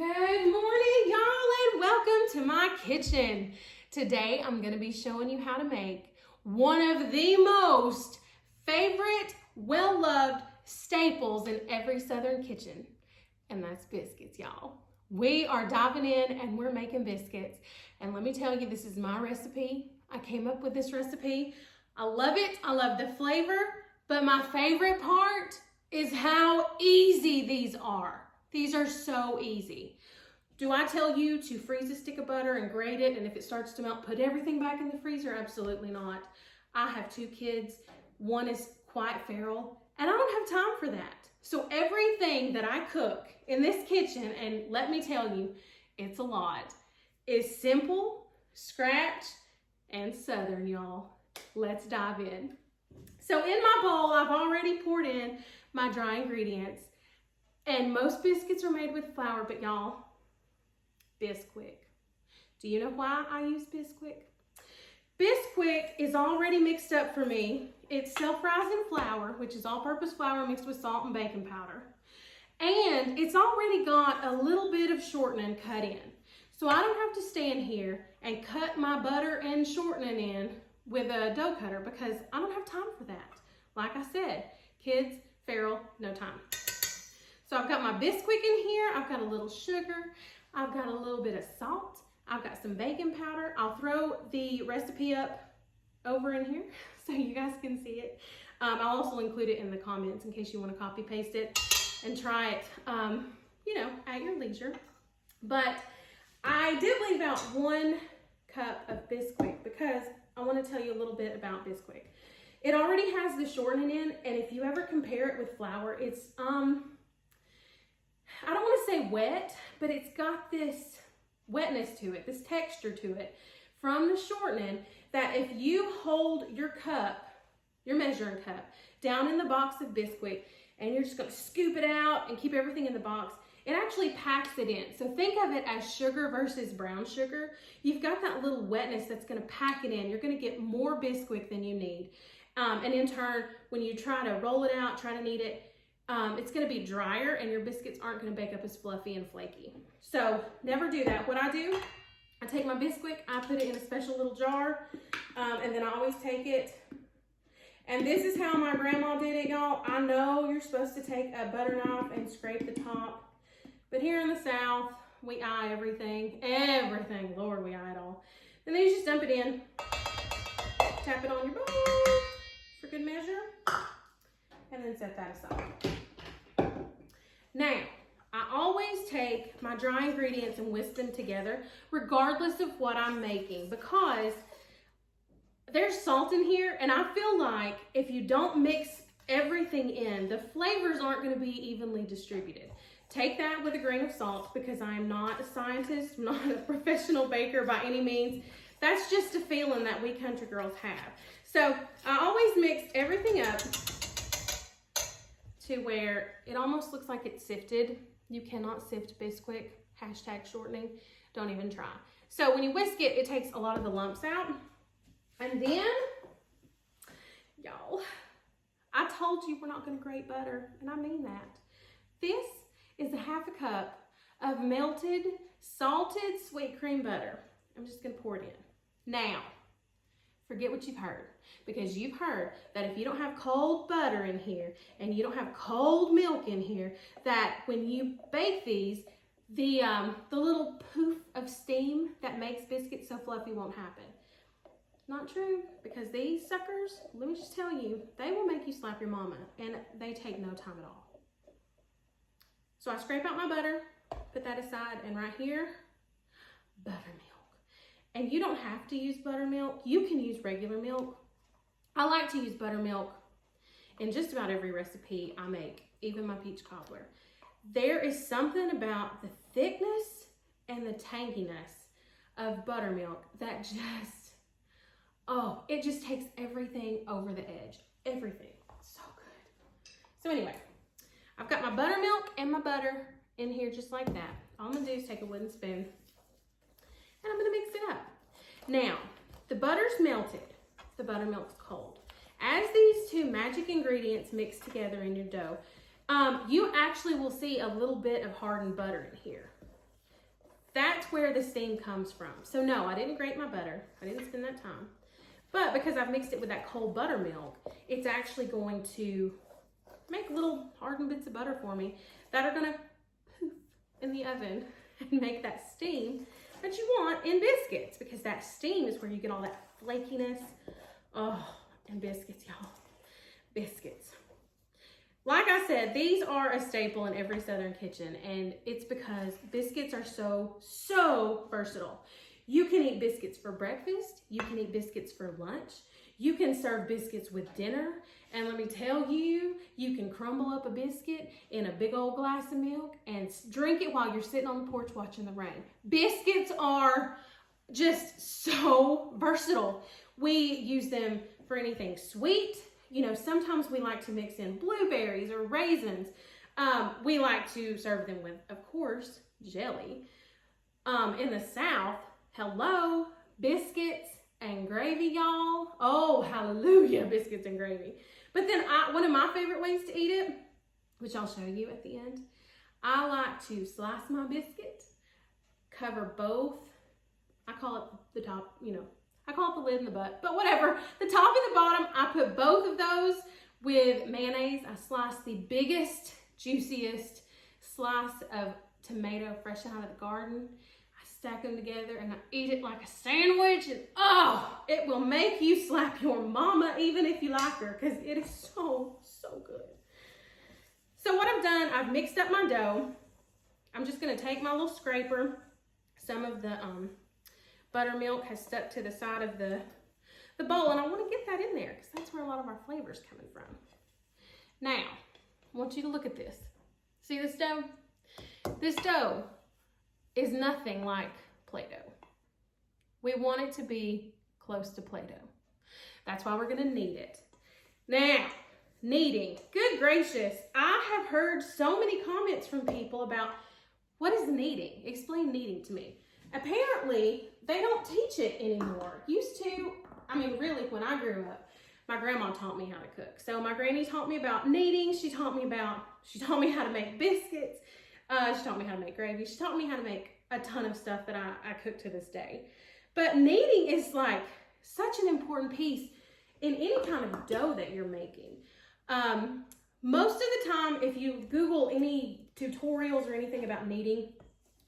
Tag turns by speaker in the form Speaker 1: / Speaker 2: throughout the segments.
Speaker 1: Good morning, y'all, and welcome to my kitchen. Today, I'm going to be showing you how to make one of the most favorite, well-loved staples in every Southern kitchen, and that's biscuits, y'all. We are diving in and we're making biscuits, and let me tell you, this is my recipe. I came up with this recipe. I love it. I love the flavor, but my favorite part is how easy these are. These are so easy. Do I tell you to freeze a stick of butter and grate it, and if it starts to melt, put everything back in the freezer? Absolutely not. I have 2 kids. One is quite feral, and I don't have time for that. So everything that I cook in this kitchen, and let me tell you, it's a lot, is simple, scratch, and Southern, y'all. Let's dive in. So in my bowl, I've already poured in my dry ingredients. And most biscuits are made with flour, but y'all, bisquick. Do you know why I use bisquick? Bisquick is already mixed up for me. It's self-rising flour, which is all-purpose flour mixed with salt and baking powder. And it's already got a little bit of shortening cut in. So I don't have to stand here and cut my butter and shortening in with a dough cutter because I don't have time for that. Like I said, kids, feral, no time. So I've got my bisquick in here, I've got a little sugar, I've got a little bit of salt, I've got some baking powder. I'll throw the recipe up over in here so you guys can see it. I'll also include it in the comments in case you want to copy paste it and try it, at your leisure. But I did leave out 1 cup of bisquick because I want to tell you a little bit about bisquick. It already has the shortening in, and if you ever compare it with flour, it's I don't want to say wet, but it's got this wetness to it, this texture to it from the shortening that if you hold your cup, your measuring cup, down in the box of bisquick and you're just going to scoop it out and keep everything in the box, it actually packs it in. So think of it as sugar versus brown sugar. You've got that little wetness that's going to pack it in. You're going to get more bisquick than you need. And in turn, when you try to roll it out, try to knead it, it's going to be drier and your biscuits aren't going to bake up as fluffy and flaky. So never do that. What I do, I take my bisquick, I put it in a special little jar, and then I always take it. And this is how my grandma did it, y'all. I know you're supposed to take a butter knife and scrape the top, but here in the South, we eye everything. Lord, we eye it all. And then you just dump it in, tap it on your bowl for good measure, and then set that aside. Now, I always take my dry ingredients and whisk them together, regardless of what I'm making, because there's salt in here, and I feel like if you don't mix everything in, the flavors aren't going to be evenly distributed. Take that with a grain of salt, because I am not a scientist, I'm not a professional baker by any means. That's just a feeling that we country girls have. So I always mix everything up to where it almost looks like it's sifted. You cannot sift bisquick, #shortening, don't even try. So when you whisk it, it takes a lot of the lumps out. And then, y'all, I told you we're not gonna grate butter, and I mean that. This is a ½ cup of melted, salted sweet cream butter. I'm just gonna pour it in. Now, forget what you've heard, because you've heard that if you don't have cold butter in here and you don't have cold milk in here, that when you bake these, the little poof of steam that makes biscuits so fluffy won't happen. Not true, because these suckers, let me just tell you, they will make you slap your mama, and they take no time at all. So I scrape out my butter, put that aside, and right here, buttermilk. And you don't have to use buttermilk. You can use regular milk. I like to use buttermilk in just about every recipe I make, even my peach cobbler. There is something about the thickness and the tanginess of buttermilk that just, it just takes everything over the edge. Everything. So good. So anyway, I've got my buttermilk and my butter in here just like that. All I'm gonna do is take a wooden spoon and I'm gonna mix it up. Now, the butter's melted, the buttermilk's cold. As these 2 magic ingredients mix together in your dough, you actually will see a little bit of hardened butter in here. That's where the steam comes from. So no, I didn't grate my butter. I didn't spend that time. But because I've mixed it with that cold buttermilk, it's actually going to make little hardened bits of butter for me that are gonna poof in the oven and make that steam that you want in biscuits, because that steam is where you get all that flakiness. Oh, and biscuits, y'all. Biscuits. Like I said, these are a staple in every Southern kitchen, and it's because biscuits are so versatile. You can eat biscuits for breakfast. You can eat biscuits for lunch. You can serve biscuits with dinner. And let me tell you, you can crumble up a biscuit in a big old glass of milk and drink it while you're sitting on the porch watching the rain. Biscuits are just so versatile. We use them for anything sweet. You know, sometimes we like to mix in blueberries or raisins. We like to serve them with, of course, jelly. In the South, hello, biscuits and gravy, y'all. Oh, hallelujah, biscuits and gravy. But then one of my favorite ways to eat it, which I'll show you at the end, I like to slice my biscuit, cover both. I call it the top, you know, I call it the lid and the butt, but whatever. The top and the bottom, I put both of those with mayonnaise. I slice the biggest, juiciest slice of tomato fresh out of the garden. I stack them together and I eat it like a sandwich, and oh, it will make you slap your mama even if you like her, because it is so good. So what I've done, I've mixed up my dough. I'm just gonna take my little scraper. Some of the buttermilk has stuck to the side of the bowl, and I want to get that in there because that's where a lot of our flavor is coming from. Now, I want you to look at this. See this dough? This dough is nothing like Play-Doh. We want it to be close to Play-Doh. That's why we're going to knead it. Now, kneading. Good gracious, I have heard so many comments from people about, what is kneading? Explain kneading to me. Apparently, they don't teach it anymore. Used to, I mean, really, when I grew up, my grandma taught me how to cook. So my granny taught me about kneading. She taught me how to make biscuits. She taught me how to make gravy. She taught me how to make a ton of stuff that I cook to this day. But kneading is like such an important piece in any kind of dough that you're making. Most of the time, if you Google any tutorials or anything about kneading,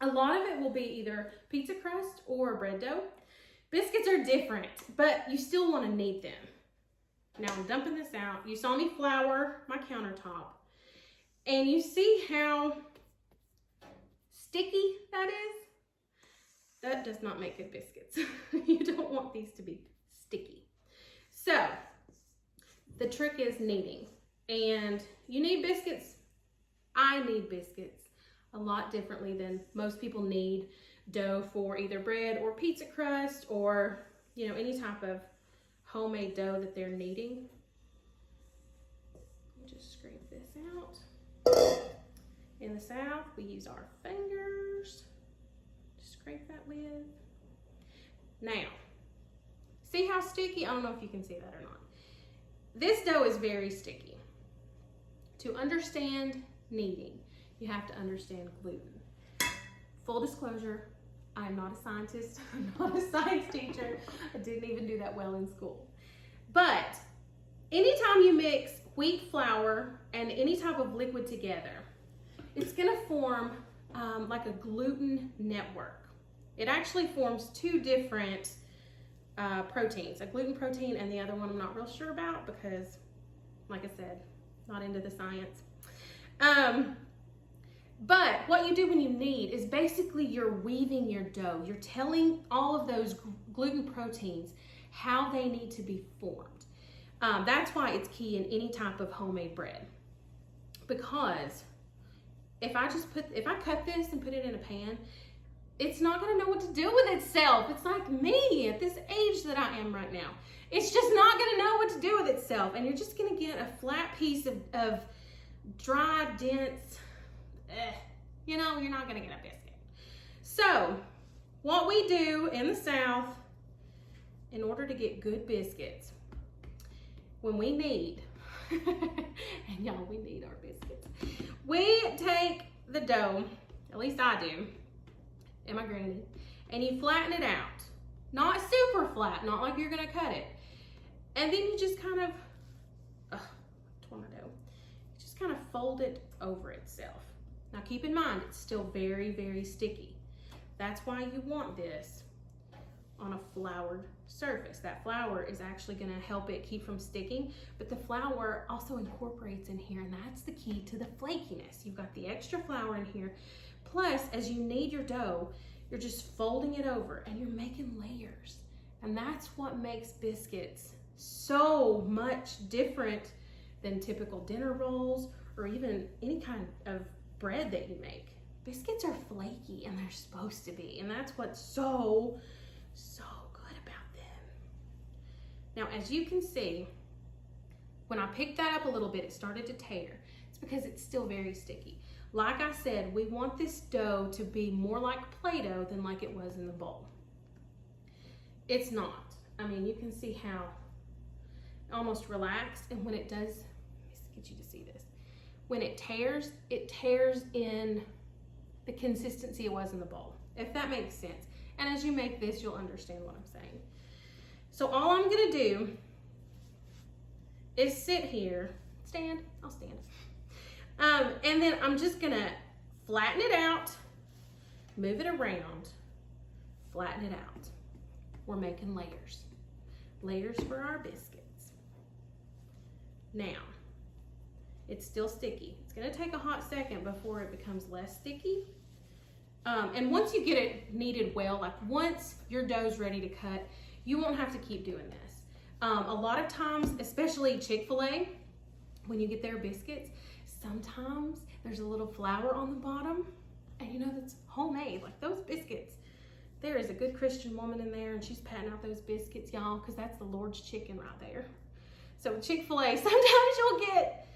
Speaker 1: a lot of it will be either pizza crust or bread dough. Biscuits are different, but you still want to knead them. Now I'm dumping this out. You saw me flour my countertop, and you see how sticky that is? That does not make good biscuits. You don't want these to be sticky. So the trick is kneading, and you knead biscuits. I knead biscuits a lot differently than most people knead dough for either bread or pizza crust, or, you know, any type of homemade dough that they're kneading. Just scrape this out. In the South, we use our fingers to scrape that with. Now, see how sticky? I don't know if you can see that or not. This dough is very sticky. To understand kneading, you have to understand gluten. Full disclosure, I am not a scientist. I'm not a science teacher. I didn't even do that well in school. But anytime you mix wheat flour and any type of liquid together, it's gonna form like a gluten network. It actually forms two different proteins, a gluten protein and the other one I'm not real sure about because, like I said, not into the science. But what you do when you knead is basically you're weaving your dough. You're telling all of those gluten proteins how they need to be formed. That's why it's key in any type of homemade bread. Because if I cut this and put it in a pan, it's not gonna know what to do with itself. It's like me at this age that I am right now. It's just not gonna know what to do with itself. And you're just gonna get a flat piece of dry, dense, you know, you're not gonna get a biscuit. So what we do in the South, in order to get good biscuits, when we knead, and y'all, we knead our biscuits, we take the dough, at least I do, and my granny, and you flatten it out. Not super flat, not like you're gonna cut it. And then you just kind of, tornado, you just kind of fold it over itself. Now keep in mind, it's still very, very sticky. That's why you want this on a floured surface. That flour is actually gonna help it keep from sticking, but the flour also incorporates in here, and that's the key to the flakiness. You've got the extra flour in here, plus as you knead your dough, you're just folding it over and you're making layers. And that's what makes biscuits so much different than typical dinner rolls or even any kind of bread that you make. Biscuits are flaky, and they're supposed to be, and that's what's so good about them. Now, as you can see, when I picked that up a little bit, it started to tear. It's because it's still very sticky. Like I said, we want this dough to be more like Play-Doh than like it was in the bowl. It's not. I mean, you can see how almost relaxed, and when it does, let me get you to see this. When it tears in the consistency it was in the bowl, if that makes sense. And as you make this, you'll understand what I'm saying. So all I'm gonna do is sit here, I'll stand. And then I'm just gonna flatten it out, move it around, flatten it out. We're making layers. Layers for our biscuits. Now, it's still sticky. It's gonna take a hot second before it becomes less sticky. And once you get it kneaded well, like once your dough's ready to cut, you won't have to keep doing this. A lot of times, especially Chick-fil-A, when you get their biscuits, sometimes there's a little flour on the bottom, and you know that's homemade, like those biscuits. There is a good Christian woman in there, and she's patting out those biscuits, y'all, because that's the Lord's chicken right there. So Chick-fil-A, sometimes you'll get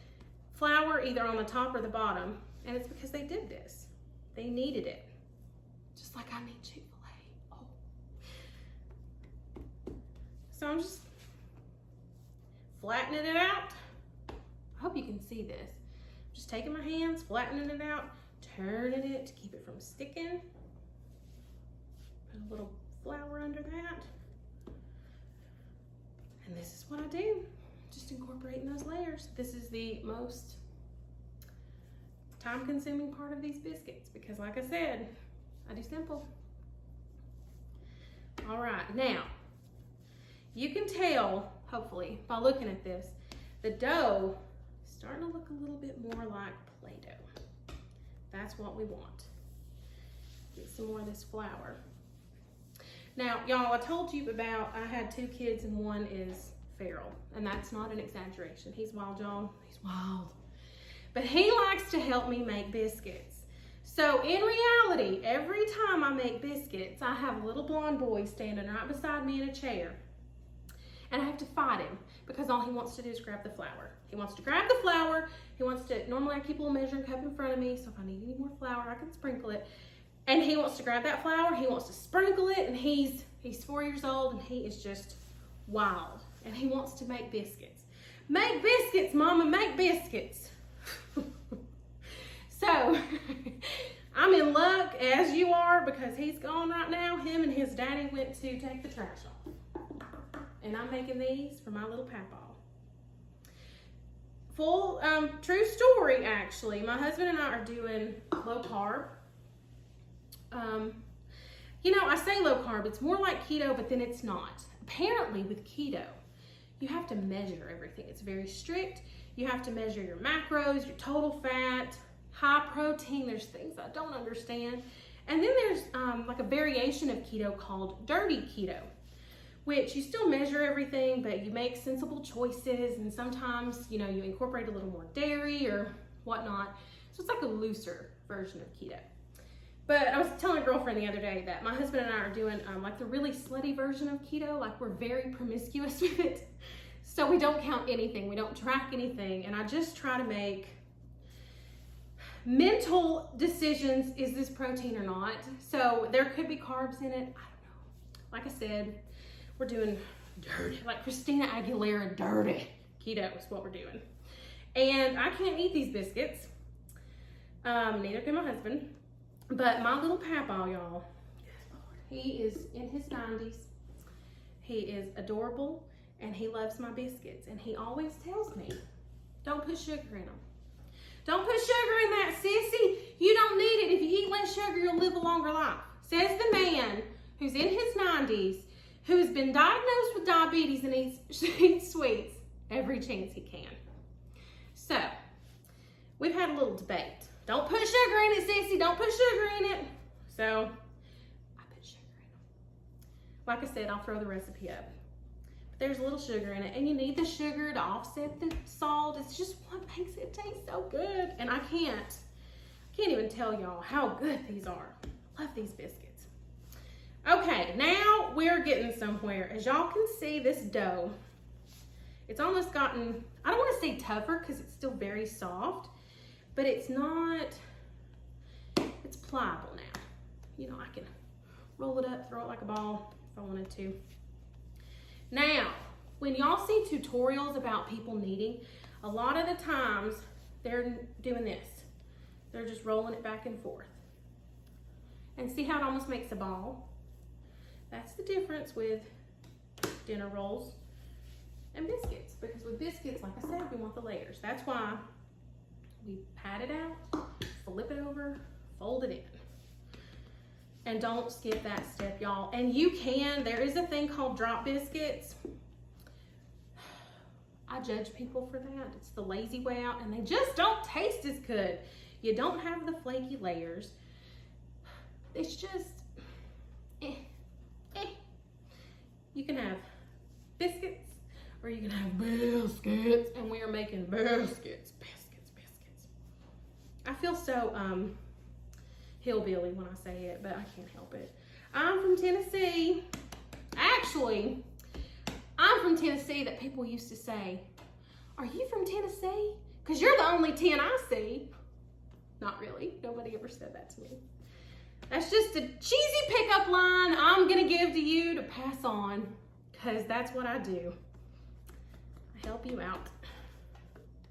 Speaker 1: flour either on the top or the bottom, and it's because they did this. They kneaded it, just like I need Chick-fil-A. Oh. So I'm just flattening it out. I hope you can see this. Just taking my hands, flattening it out, turning it to keep it from sticking. Put a little flour under that. And this is what I do. Just incorporating those layers. This is the most time-consuming part of these biscuits because, like I said, I do simple. All right, now, you can tell, hopefully, by looking at this, the dough is starting to look a little bit more like Play-Doh. That's what we want. Get some more of this flour. Now, y'all, I told you about I had 2 kids and one is feral, and that's not an exaggeration. He's wild, y'all. He's wild. But he likes to help me make biscuits. So in reality, every time I make biscuits, I have a little blonde boy standing right beside me in a chair. And I have to fight him because all he wants to do is grab the flour. He wants to grab the flour. He wants to, normally I keep a little measuring cup in front of me, so if I need any more flour, I can sprinkle it. And he wants to grab that flour, he wants to sprinkle it, and he's 4 years old, and he is just wild. And he wants to make biscuits. Make biscuits, Mama, make biscuits. So, I'm in luck, as you are, because he's gone right now. Him and his daddy went to take the trash off. And I'm making these for my little papaw. Full, true story, actually. My husband and I are doing low carb. You know, I say low carb, it's more like keto, but then it's not. Apparently with keto, you have to measure everything. It's very strict. You have to measure your macros, your total fat, high protein. There's things I don't understand. And then there's like a variation of keto called dirty keto, which you still measure everything, but you make sensible choices. And sometimes, you know, you incorporate a little more dairy or whatnot. So it's like a looser version of keto. But I was telling a girlfriend the other day that my husband and I are doing like the really slutty version of keto. Like we're very promiscuous with it. So we don't count anything. We don't track anything. And I just try to make mental decisions. Is this protein or not? So there could be carbs in it. I don't know. Like I said, we're doing dirty, like Christina Aguilera dirty keto is what we're doing. And I can't eat these biscuits. Neither can my husband. But my little papaw, y'all, He is in his 90s. He is adorable, and he loves my biscuits. And he always tells me, don't put sugar in them. Don't put sugar in that, sissy. You don't need it. If you eat less sugar, you'll live a longer life. Says the man who's in his 90s, who's been diagnosed with diabetes and eats sweets every chance he can. So, we've had a little debate. Don't put sugar in it, sissy. Don't put sugar in it. So, I put sugar in them. Like I said, I'll throw the recipe up. But there's a little sugar in it, and you need the sugar to offset the salt. It's just what makes it taste so good. And I can't even tell y'all how good these are. I love these biscuits. Okay, now we're getting somewhere. As y'all can see, this dough, it's almost gotten, I don't want to say tougher because it's still very soft, but it's not, it's pliable now. You know, I can roll it up, throw it like a ball if I wanted to. Now, when y'all see tutorials about people kneading, a lot of the times they're doing this. They're just rolling it back and forth. And see how it almost makes a ball? That's the difference with dinner rolls and biscuits. Because with biscuits, like I said, we want the layers. That's why we pat it out, flip it over, fold it in. And don't skip that step, y'all. And you can, there is a thing called drop biscuits. I judge people for that. It's the lazy way out, and they just don't taste as good. You don't have the flaky layers. It's just, You can have biscuits, or you can have biscuits, and we are making biscuits. I feel so hillbilly when I say it, but I can't help it. I'm from Tennessee. Actually, I'm from Tennessee that people used to say, are you from Tennessee? Because you're the only 10 I see. Not really. Nobody ever said that to me. That's just a cheesy pickup line I'm going to give to you to pass on, because that's what I do. I help you out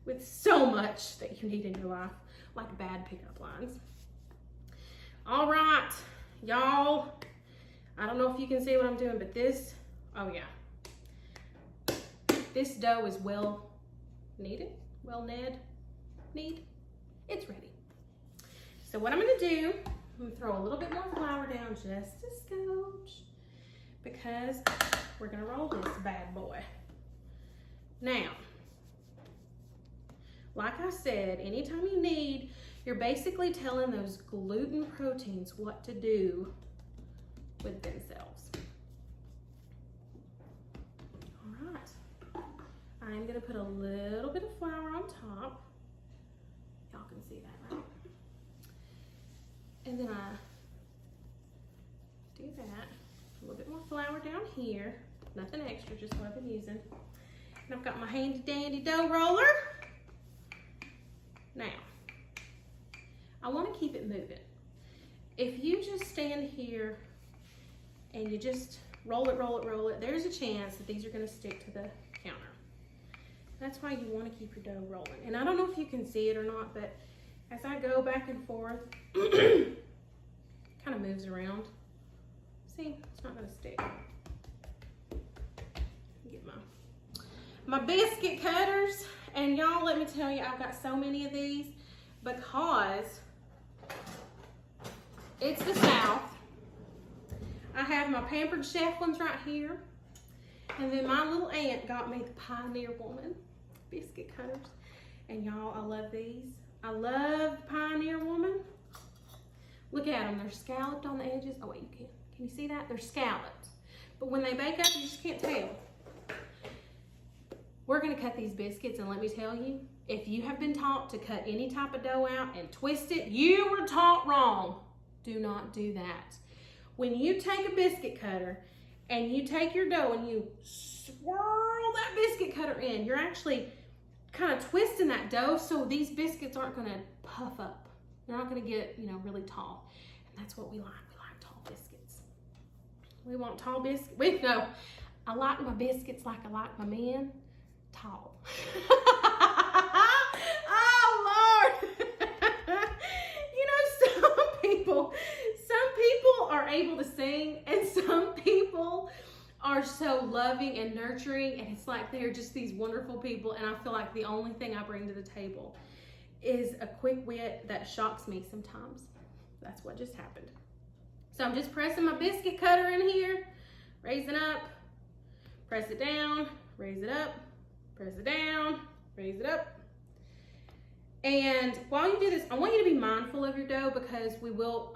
Speaker 1: with so much that you need in your life, like bad pickup lines. All right, y'all. I don't know if you can see what I'm doing, but this, oh yeah. This dough is well kneaded, knead. It's ready. So what I'm gonna do, I'm gonna throw a little bit more flour down, just a scotch, because we're gonna roll this bad boy. Now, like I said, anytime you knead, you're basically telling those gluten proteins what to do with themselves. All right, I'm gonna put a little bit of flour on top. Y'all can see that, right? And then I do that. A little bit more flour down here. Nothing extra, just what I've been using. And I've got my handy dandy dough roller. Now, I want to keep it moving. If you just stand here and you just roll it, there's a chance that these are going to stick to the counter. That's why you want to keep your dough rolling. And I don't know if you can see it or not, but as I go back and forth, kind of moves around. See, it's not going to stick. Get my biscuit cutters, and y'all, let me tell you, I've got so many of these because it's the South. I have my Pampered Chef ones right here, and then my little aunt got me the Pioneer Woman biscuit cutters, and y'all, I love these. I love Pioneer Woman. Look at them, they're scalloped on the edges. Oh wait, you can you see that? They're scalloped, but when they bake up, you just can't tell. We're gonna cut these biscuits, and let me tell you, if you have been taught to cut any type of dough out and twist it, you were taught wrong. Do not do that. When you take a biscuit cutter and you take your dough and you swirl that biscuit cutter in, you're actually kind of twisting that dough so these biscuits aren't gonna puff up. They're not gonna get, you know, really tall. And that's what we like. We like tall biscuits. We want tall biscuits. No, I like my biscuits like I like my men, tall. Oh Lord. You know, some people are able to sing, and some people are so loving and nurturing, and it's like they're just these wonderful people, and I feel like the only thing I bring to the table is a quick wit that shocks me sometimes. That's what just happened. So I'm just pressing my biscuit cutter in here, raising up, press it down, raise it up, press it down, raise it up. And while you do this, I want you to be mindful of your dough because we will,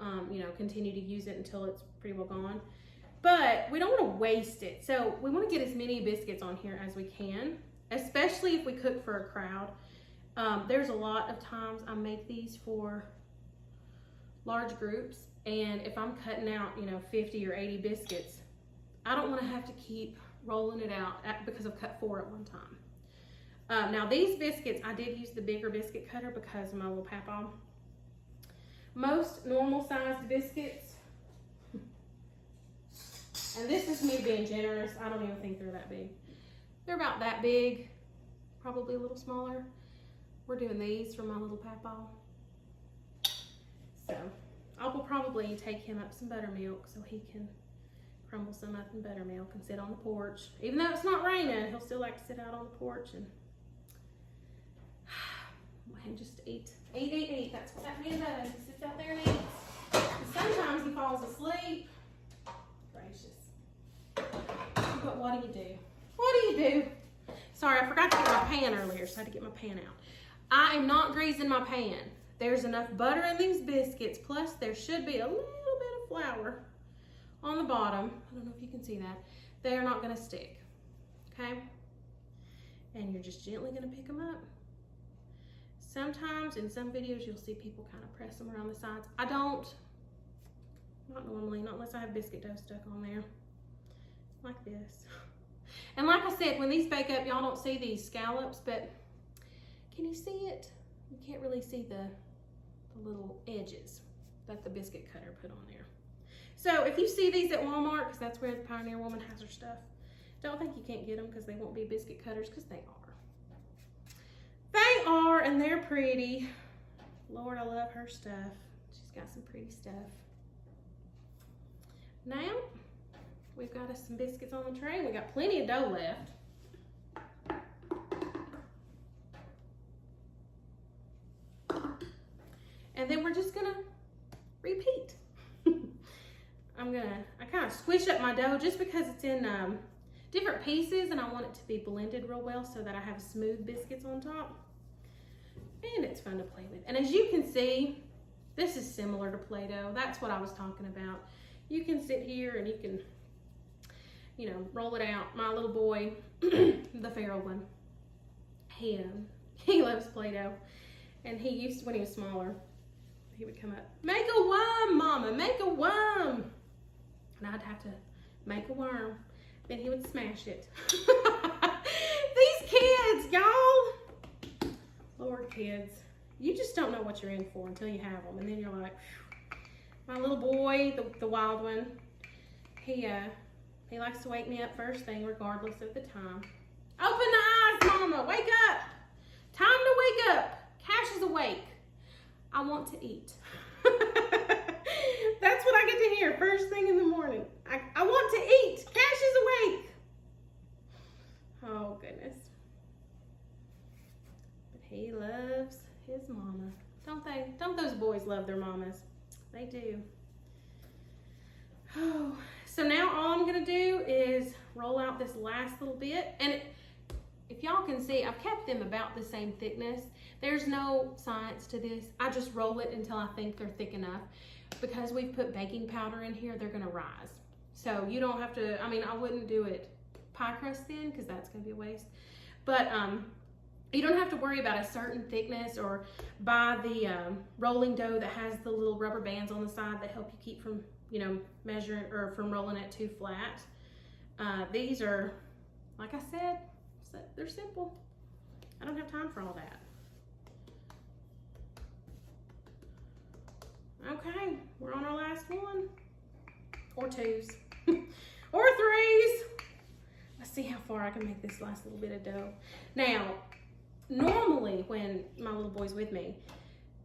Speaker 1: continue to use it until it's pretty well gone. But we don't want to waste it. So we want to get as many biscuits on here as we can, especially if we cook for a crowd. There's a lot of times I make these for large groups, and if I'm cutting out, 50 or 80 biscuits, I don't want to have to keep rolling it out because I've cut 4 at one time. Now these biscuits, I did use the bigger biscuit cutter because of my little papa. Most normal sized biscuits, and this is me being generous, I don't even think they're that big. They're about that big, probably a little smaller. We're doing these for my little papa. So I will probably take him up some buttermilk so he can crumble some up in buttermilk and sit on the porch. Even though it's not raining, he'll still like to sit out on the porch and just eat. Eat. That's what that man does. He sits out there and eats. And sometimes he falls asleep. Gracious. But what do you do? What do you do? Sorry, I forgot to get my pan earlier, so I had to get my pan out. I am not greasing my pan. There's enough butter in these biscuits, plus there should be a little bit of flour on the bottom. I don't know if you can see that. They are not going to stick, okay? And you're just gently going to pick them up. Sometimes in some videos you'll see people kind of press them around the sides. I don't, not normally, not unless I have biscuit dough stuck on there, like this. And like I said, when these bake up, y'all don't see these scallops, but can you see it? You can't really see the little edges that the biscuit cutter put on there. So if you see these at Walmart, because that's where the Pioneer Woman has her stuff, don't think you can't get them because they won't be biscuit cutters, because they are. They are, and they're pretty. Lord, I love her stuff. She's got some pretty stuff. Now, we've got us some biscuits on the tray. We got plenty of dough left. And then we're just gonna repeat. I kind of squish up my dough just because it's in different pieces and I want it to be blended real well so that I have smooth biscuits on top. And it's fun to play with. And as you can see, this is similar to Play-Doh. That's what I was talking about. You can sit here and you can, roll it out. My little boy, the feral one, he loves Play-Doh. And he used to, when he was smaller, he would come up, make a worm, Mama, make a worm. And I'd have to make a worm. Then he would smash it. These kids, y'all. Lord, kids. You just don't know what you're in for until you have them. And then you're like, phew. My little boy, the wild one, he likes to wake me up first thing regardless of the time. Open the eyes, Mama, wake up. Time to wake up. Cash is awake. I want to eat. That's what I get to hear first thing in the morning. I want to eat. Cash is awake. Oh, goodness. But he loves his mama. Don't they? Don't those boys love their mamas? They do. Oh, so now all I'm going to do is roll out this last little bit. And if y'all can see, I've kept them about the same thickness. There's no science to this. I just roll it until I think they're thick enough. Because we've put baking powder in here, they're gonna rise. So you don't have to, I wouldn't do it pie crust thin because that's gonna be a waste. But you don't have to worry about a certain thickness or buy the rolling dough that has the little rubber bands on the side that help you keep from, measuring or from rolling it too flat. These are, like I said, they're simple. I don't have time for all that. Okay, we're on our last one. Or twos. Or threes. Let's see how far I can make this last little bit of dough. Now, normally when my little boy's with me,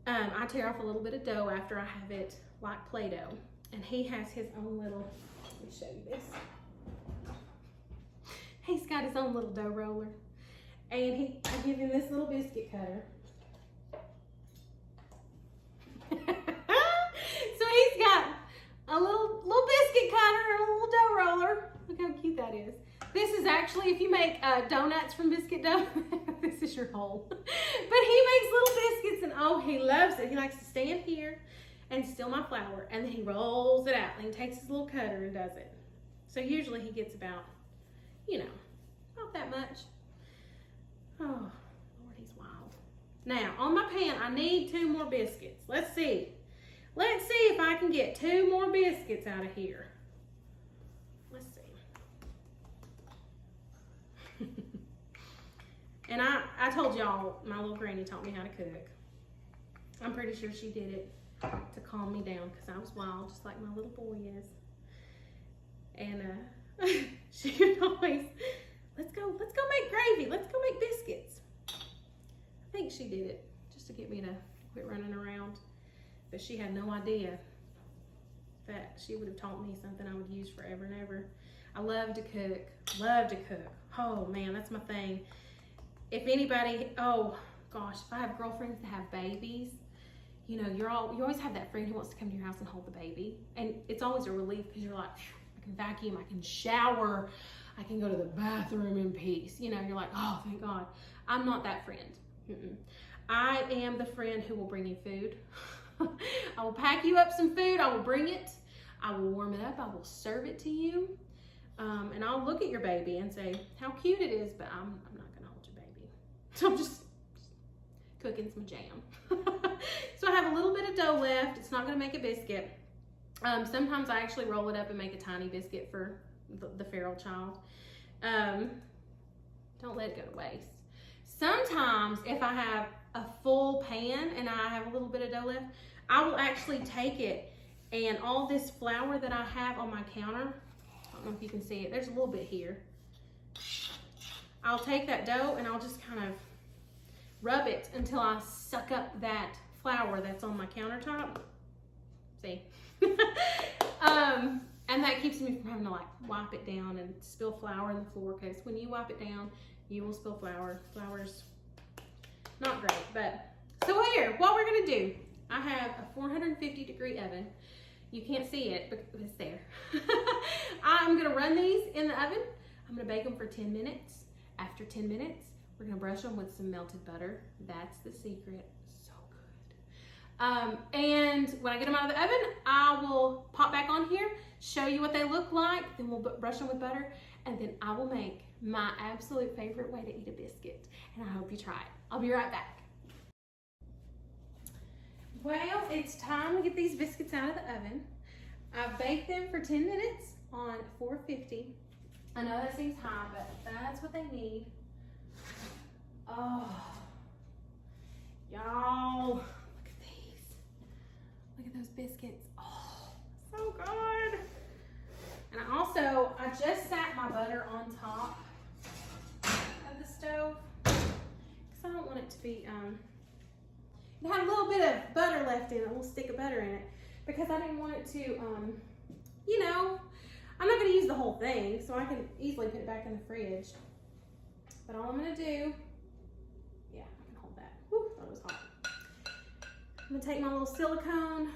Speaker 1: I tear off a little bit of dough after I have it like Play-Doh. And he has his own little, let me show you this. He's got his own little dough roller. And I give him this little biscuit cutter. So he's got a little biscuit cutter and a little dough roller. Look how cute that is. This is actually, if you make donuts from biscuit dough, this is your hole. But he makes little biscuits, and oh, he loves it. He likes to stand here and steal my flour, and then he rolls it out, and he takes his little cutter and does it. So usually he gets about, you know, not that much. Oh, Lord, he's wild. Now, on my pan, I need 2 more biscuits. Let's see. Let's see if I can get 2 more biscuits out of here. Let's see. And I told y'all, my little granny taught me how to cook. I'm pretty sure she did it to calm me down because I was wild, just like my little boy is. And she would always, let's go make gravy. Let's go make biscuits. I think she did it just to get me to quit running around. But she had no idea that she would have taught me something I would use forever and ever. I love to cook. Love to cook. Oh man, that's my thing. If anybody, oh gosh, if I have girlfriends that have babies, you know, you always have that friend who wants to come to your house and hold the baby. And it's always a relief because you're like, I can vacuum, I can shower, I can go to the bathroom in peace. You know, you're like, oh, thank God. I'm not that friend. I am the friend who will bring you food. I will pack you up some food. I will bring it. I will warm it up. I will serve it to you. And I'll look at your baby and say how cute it is, but I'm not going to hold your baby. So I'm just cooking some jam. So I have a little bit of dough left. It's not going to make a biscuit. Sometimes I actually roll it up and make a tiny biscuit for the feral child. Don't let it go to waste. Sometimes if I have a full pan and I have a little bit of dough left, I will actually take it and all this flour that I have on my counter, I don't know if you can see it, there's a little bit here. I'll take that dough and I'll just kind of rub it until I suck up that flour that's on my countertop. See? And that keeps me from having to like wipe it down and spill flour on the floor, because when you wipe it down, you will spill flour. Flour's not great, but so here, what we're gonna do, I have a 450-degree oven. You can't see it, but it's there. I'm gonna run these in the oven. I'm gonna bake them for 10 minutes. After 10 minutes, we're gonna brush them with some melted butter. That's the secret. So good. And when I get them out of the oven, I will pop back on here, show you what they look like, then we'll brush them with butter, and then I will make my absolute favorite way to eat a biscuit. And I hope you try it. I'll be right back. Well, it's time to get these biscuits out of the oven. I've baked them for 10 minutes on 450. I know that seems high, but that's what they need. Oh, y'all, look at these. Look at those biscuits. Oh, so good. And I just sat my butter on top of the stove because I don't want it to be, it had a little bit of butter left in it, a little stick of butter in it, because I didn't want it to, you know, I'm not going to use the whole thing, so I can easily put it back in the fridge. But all I'm going to do, yeah, I can hold that. Whew, that was hot. I'm going to take my little silicone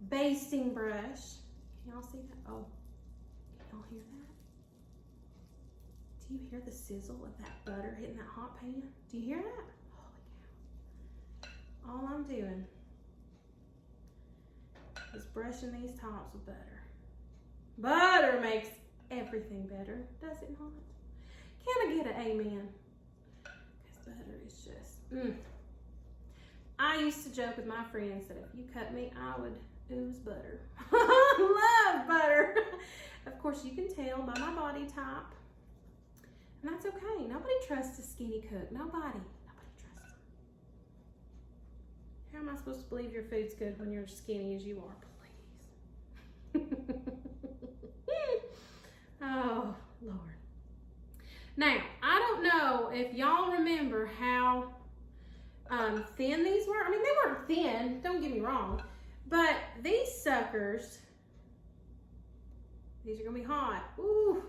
Speaker 1: basting brush. Can y'all see that? Oh, can y'all hear that? Do you hear the sizzle of that butter hitting that hot pan? Do you hear that? All I'm doing is brushing these tops with butter. Butter makes everything better, does it not? Can I get an amen? Because butter is just, I used to joke with my friends that if you cut me, I would ooze butter. I love butter. Of course, you can tell by my body type. And that's okay. Nobody trusts a skinny cook. Nobody. How am I supposed to believe your food's good when you're as skinny as you are, please? Oh, Lord. Now, I don't know if y'all remember how thin these were. I mean, they weren't thin, don't get me wrong, But these suckers, these are gonna be hot. Ooh,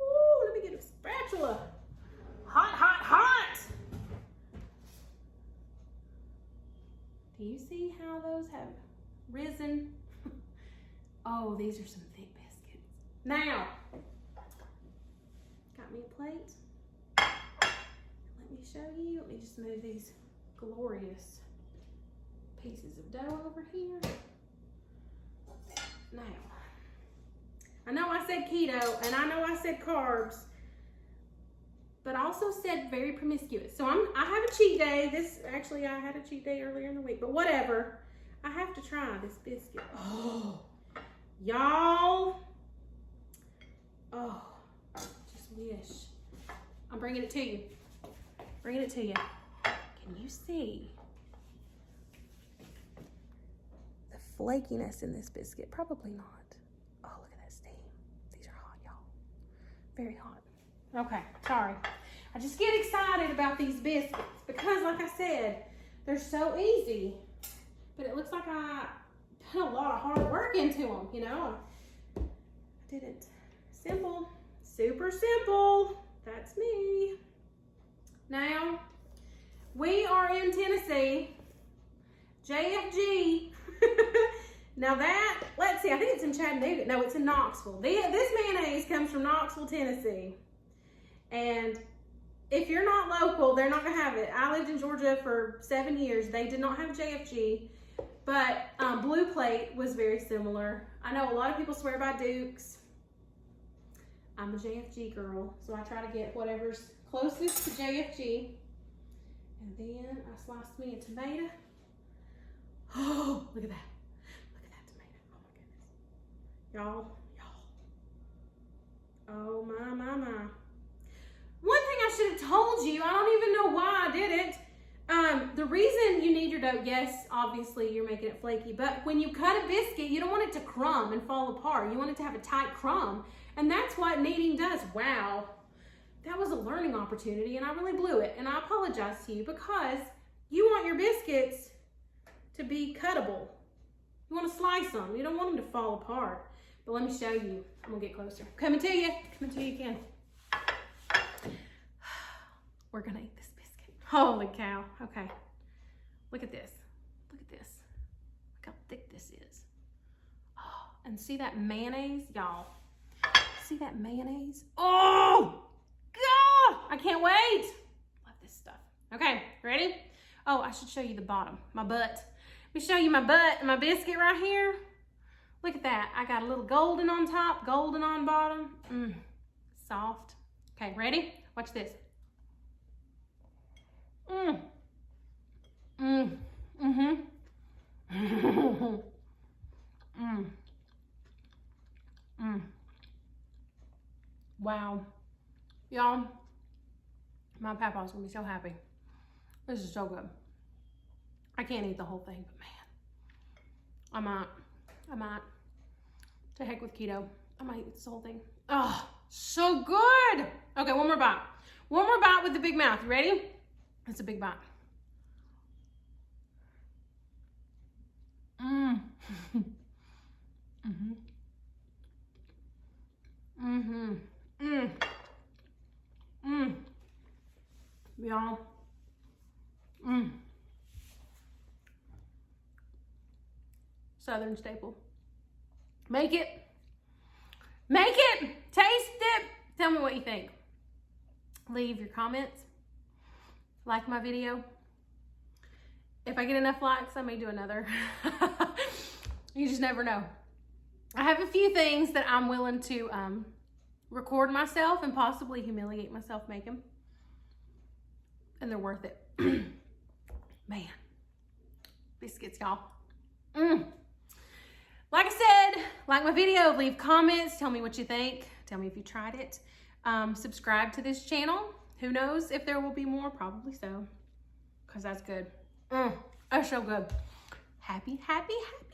Speaker 1: ooh, let me get a spatula. Hot, hot, hot. Do you see how those have risen? Oh, these are some thick biscuits. Now, got me a plate. Let me show you. Let me just move these glorious pieces of dough over here. Now, I know I said keto and I know I said carbs, but I also said very promiscuous. So I have a cheat day. I had a cheat day earlier in the week, but whatever. I have to try this biscuit. Oh, y'all. Oh, just wish. I'm bringing it to you. Bringing it to you. Can you see the flakiness in this biscuit? Probably not. Oh, look at that steam. These are hot, y'all. Very hot. Okay, sorry. I just get excited about these biscuits because, like I said, they're so easy. But it looks like I put a lot of hard work into them, you know? I didn't. Simple. Super simple. That's me. Now, we are in Tennessee. JFG. Now that, let's see, I think it's in Chattanooga. No, it's in Knoxville. This mayonnaise comes from Knoxville, Tennessee. And if you're not local, they're not gonna have it. I lived in Georgia for 7 years. They did not have JFG, but Blue Plate was very similar. I know a lot of people swear by Duke's. I'm a JFG girl, so I try to get whatever's closest to JFG. And then I sliced me a tomato. Oh, look at that. Look at that tomato. Oh my goodness. Y'all. Oh my, my, my. One thing I should have told you, I don't even know why I didn't. The reason you knead your dough, yes, obviously you're making it flaky, but when you cut a biscuit, you don't want it to crumb and fall apart. You want it to have a tight crumb. And that's what kneading does. Wow. That was a learning opportunity and I really blew it. And I apologize to you because you want your biscuits to be cuttable. You want to slice them. You don't want them to fall apart. But let me show you. I'm gonna get closer. Coming to you again. We're gonna eat this biscuit. Holy cow. Okay. Look at this. Look at this. Look how thick this is. Oh, and see that mayonnaise, y'all? See that mayonnaise? Oh, God, I can't wait. Love this stuff. Okay, ready? Oh, I should show you the bottom, my butt. Let me show you my butt and my biscuit right here. Look at that. I got a little golden on top, golden on bottom. Soft. Okay, ready? Watch this. Wow. Y'all, my papa's gonna be so happy. This is so good. I can't eat the whole thing, but man, I might. To heck with keto. I might eat this whole thing. Oh, so good. Okay, one more bite. One more bite with the big mouth. You ready? It's a big bite. Y'all. Southern staple. Make it. Make it. Taste it. Tell me what you think. Leave your comments. Like my video. If I get enough likes, I may do another. You just never know. I have a few things that I'm willing to record myself and possibly humiliate myself making. And they're worth it. Man. Biscuits, y'all. Like I said, like my video, leave comments. Tell me what you think. Tell me if you tried it. Subscribe to this channel. Who knows if there will be more? Probably so. Because that's good. That's so good. Happy, happy, happy.